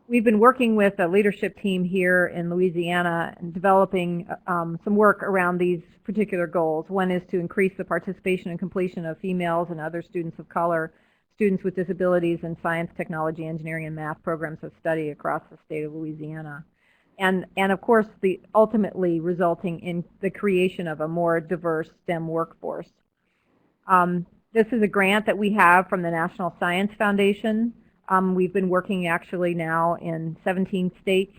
We've been working with a leadership team here in Louisiana and developing some work around these particular goals. One is to increase the participation and completion of females and other students of color, students with disabilities in science, technology, engineering, and math programs of study across the state of Louisiana. And of course, ultimately resulting in the creation of a more diverse STEM workforce. This is a grant that we have from the National Science Foundation. We've been working actually now in 17 states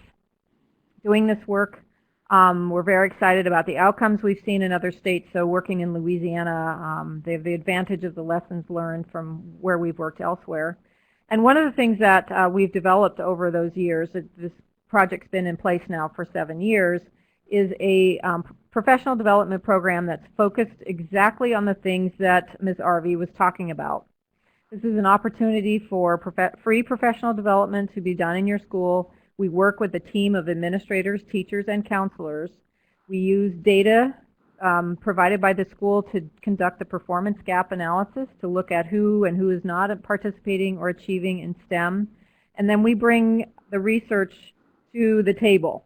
doing this work. We're very excited about the outcomes we've seen in other states. So working in Louisiana, they have the advantage of the lessons learned from where we've worked elsewhere. And one of the things that we've developed over those years, this project's been in place now for 7 years, is a professional development program that's focused exactly on the things that Ms. Arvey was talking about. This is an opportunity for free professional development to be done in your school. We work with a team of administrators, teachers, and counselors. We use data provided by the school to conduct a performance gap analysis to look at who and who is not participating or achieving in STEM. And then we bring the research to the table.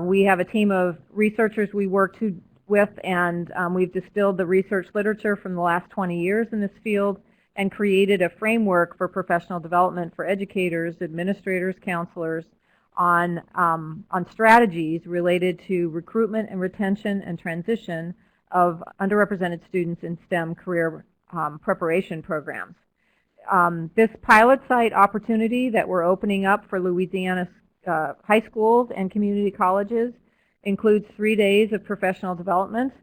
We have a team of researchers we work with, and we've distilled the research literature from the last 20 years in this field and created a framework for professional development for educators, administrators, counselors on strategies related to recruitment and retention and transition of underrepresented students in STEM career preparation programs. This pilot site opportunity that we're opening up for Louisiana high schools and community colleges includes 3 days of professional development,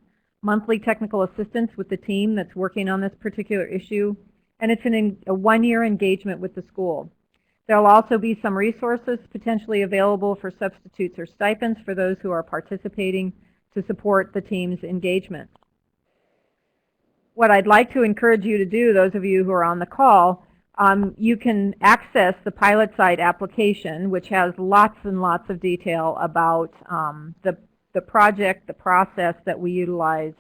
monthly technical assistance with the team that's working on this particular issue, and it's a one-year engagement with the school. There will also be some resources potentially available for substitutes or stipends for those who are participating to support the team's engagement. What I'd like to encourage you to do, those of you who are on the call, you can access the pilot site application, which has lots and lots of detail about the project, the process that we utilize,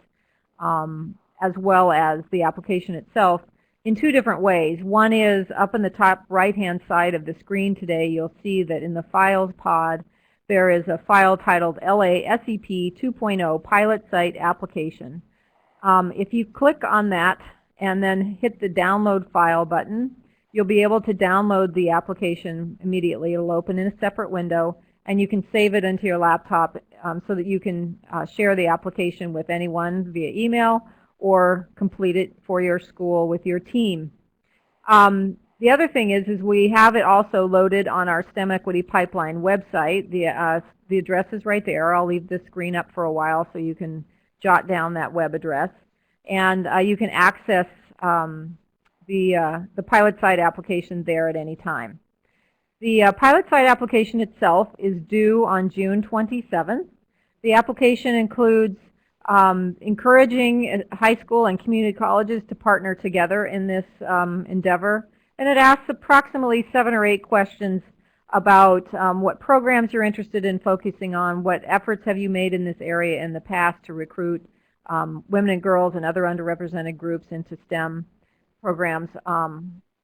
as well as the application itself, in 2 different ways. One is up in the top right-hand side of the screen today, you'll see that in the Files pod, there is a file titled LASEP 2.0 Pilot Site Application. If you click on that and then hit the Download File button, you'll be able to download the application immediately. It'll open in a separate window, and you can save it into your laptop so that you can share the application with anyone via email or complete it for your school with your team. The other thing is we have it also loaded on our STEM Equity Pipeline website. The address is right there. I'll leave the screen up for a while so you can jot down that web address. And you can access the pilot site application there at any time. The pilot site application itself is due on June 27th. The application includes encouraging high school and community colleges to partner together in this endeavor. And it asks approximately 7 or 8 questions about what programs you're interested in focusing on, what efforts have you made in this area in the past to recruit women and girls and other underrepresented groups into STEM programs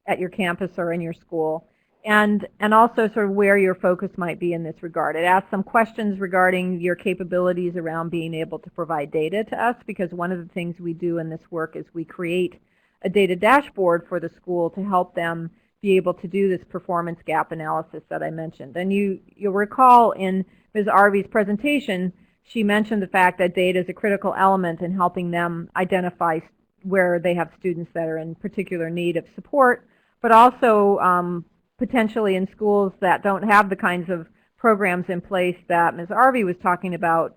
at your campus or in your school, and also sort of where your focus might be in this regard. It asks some questions regarding your capabilities around being able to provide data to us, because one of the things we do in this work is we create a data dashboard for the school to help them be able to do this performance gap analysis that I mentioned. And you'll recall in Ms. Arvey's presentation, she mentioned the fact that data is a critical element in helping them identify where they have students that are in particular need of support, but also potentially in schools that don't have the kinds of programs in place that Ms. Arvey was talking about,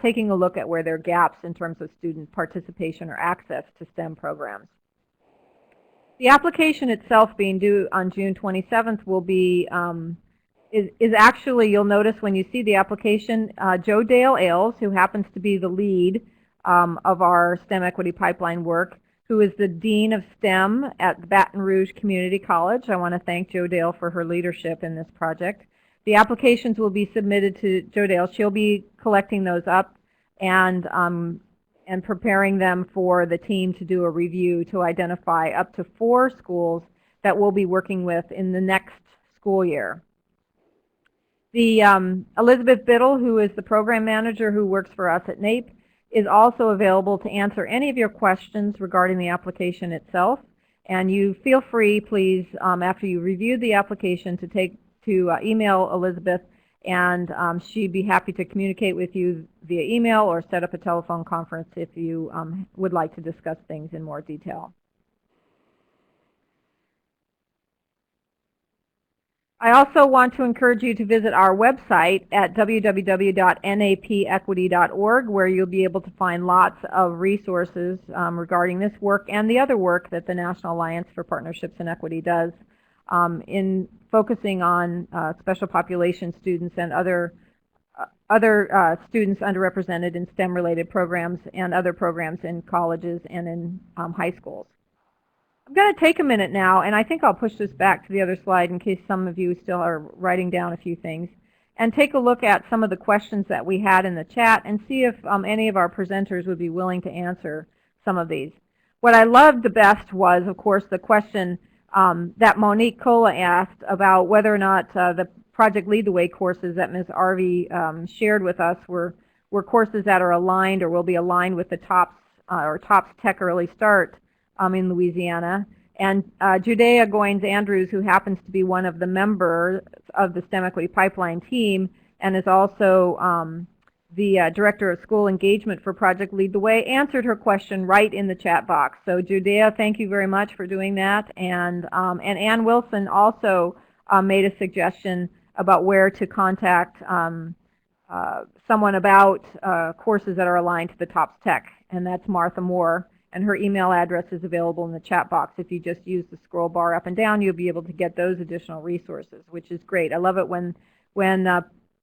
taking a look at where there are gaps in terms of student participation or access to STEM programs. The application itself being due on June 27th will be, is actually, you'll notice when you see the application, Joe Dale Ailes, who happens to be the lead of our STEM Equity Pipeline work, who is the Dean of STEM at Baton Rouge Community College. I want to thank Joe Dale for her leadership in this project. The applications will be submitted to Joe Dale. She'll be collecting those up and preparing them for the team to do a review to identify up to 4 schools that we'll be working with in the next school year. The Elizabeth Biddle, who is the program manager who works for us at NAEP, is also available to answer any of your questions regarding the application itself. And you feel free, please, after you review the application, to email Elizabeth, and she'd be happy to communicate with you via email or set up a telephone conference if you would like to discuss things in more detail. I also want to encourage you to visit our website at www.napequity.org, where you'll be able to find lots of resources regarding this work and the other work that the National Alliance for Partnerships and Equity does in focusing on special population students and other students underrepresented in STEM-related programs and other programs in colleges and in high schools. I'm going to take a minute now, and I think I'll push this back to the other slide in case some of you still are writing down a few things, and take a look at some of the questions that we had in the chat and see if any of our presenters would be willing to answer some of these. What I loved the best was, of course, the question that Monique Kola asked about whether or not the Project Lead the Way courses that Ms. Arvey shared with us were courses that are aligned or will be aligned with the TOPS or TOPS Tech Early Start in Louisiana. And Judea Goines-Andrews, who happens to be one of the members of the STEM Equity Pipeline team and is also the Director of School Engagement for Project Lead the Way, answered her question right in the chat box. So Judea, thank you very much for doing that. And Ann Wilson also made a suggestion about where to contact someone about courses that are aligned to the TOPS Tech, and that's Martha Moore. And her email address is available in the chat box. If you just use the scroll bar up and down, you'll be able to get those additional resources, which is great. I love it when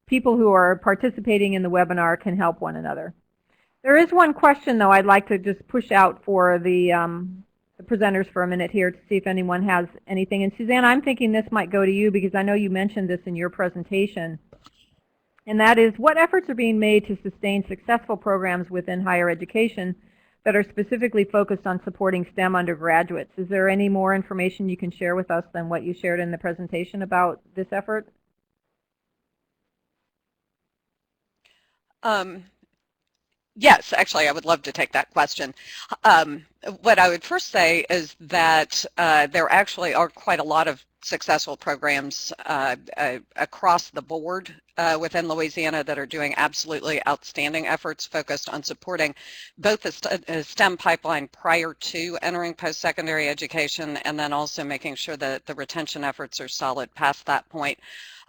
people who are participating in the webinar can help one another. There is one question, though, I'd like to just push out for the presenters for a minute here to see if anyone has anything. And Suzanne, I'm thinking this might go to you because I know you mentioned this in your presentation. And that is, what efforts are being made to sustain successful programs within higher education that are specifically focused on supporting STEM undergraduates? Is there any more information you can share with us than what you shared in the presentation about this effort? Yes, actually, I would love to take that question. What I would first say is that there actually are quite a lot of successful programs across the board within Louisiana that are doing absolutely outstanding efforts focused on supporting both the STEM pipeline prior to entering post-secondary education, and then also making sure that the retention efforts are solid past that point.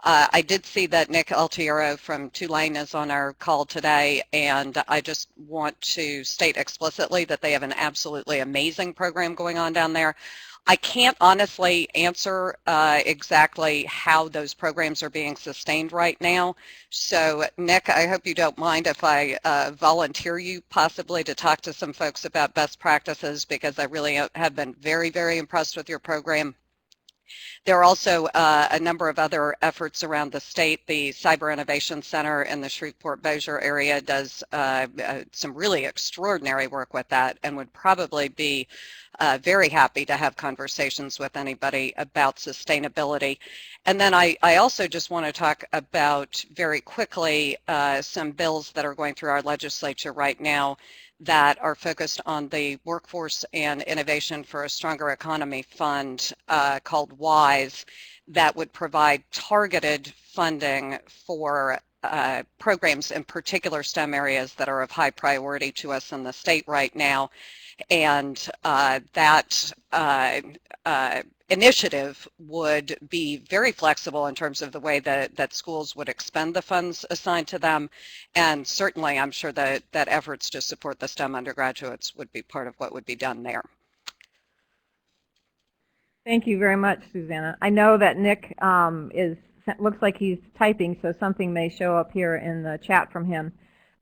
I did see that Nick Altiero from Tulane is on our call today, and I just want to state explicitly that they have an absolutely amazing program going on down there. I can't honestly answer exactly how those programs are being sustained right now. So Nick, I hope you don't mind if I volunteer you possibly to talk to some folks about best practices, because I really have been very, very impressed with your program. There are also a number of other efforts around the state. The Cyber Innovation Center in the Shreveport-Bossier area does some really extraordinary work with that, and would probably be very happy to have conversations with anybody about sustainability. And then I also just want to talk about very quickly some bills that are going through our legislature right now that are focused on the Workforce and Innovation for a Stronger Economy Fund called WISE, that would provide targeted funding for programs in particular STEM areas that are of high priority to us in the state right now. And that initiative would be very flexible in terms of the way that schools would expend the funds assigned to them. And certainly I'm sure that efforts to support the STEM undergraduates would be part of what would be done there. Thank you very much, Susanna. I know that Nick looks like he's typing, so something may show up here in the chat from him.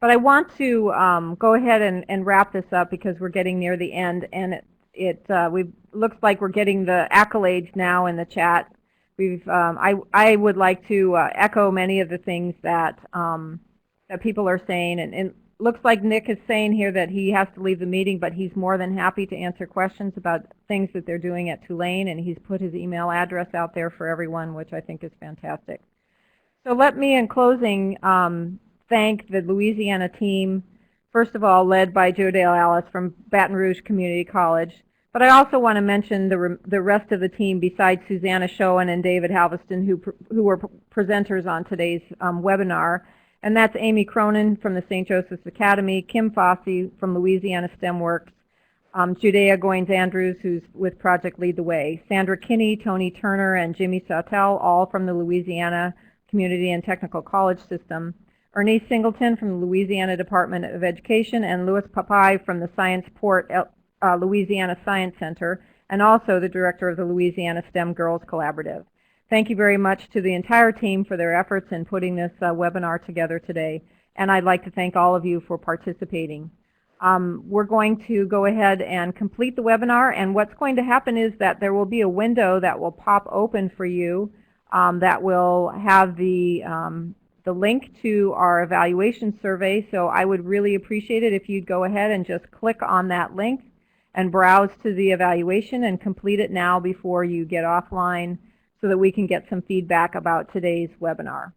But I want to go ahead and wrap this up because we're getting near the end, and it looks like we're getting the accolades now in the chat. I would like to echo many of the things that that people are saying, and it looks like Nick is saying here that he has to leave the meeting, but he's more than happy to answer questions about things that they're doing at Tulane, and he's put his email address out there for everyone, which I think is fantastic. So let me, in closing, thank the Louisiana team, first of all led by Joe Dale Alice from Baton Rouge Community College. But I also want to mention the rest of the team besides Suzanna Showin and David Halveston, who were presenters on today's webinar. And that's Amy Cronin from the St. Joseph's Academy, Kim Fossey from Louisiana STEM Works, Judea Goines-Andrews, who's with Project Lead the Way, Sandra Kinney, Tony Turner, and Jimmy Sautel, all from the Louisiana Community and Technical College System, Ernice Singleton from the Louisiana Department of Education, and Louis Papai from the Science Port Louisiana Science Center, and also the director of the Louisiana STEM Girls Collaborative. Thank you very much to the entire team for their efforts in putting this webinar together today, and I'd like to thank all of you for participating. We're going to go ahead and complete the webinar, and what's going to happen is that there will be a window that will pop open for you that will have the link to our evaluation survey. So I would really appreciate it if you'd go ahead and just click on that link and browse to the evaluation and complete it now before you get offline so that we can get some feedback about today's webinar.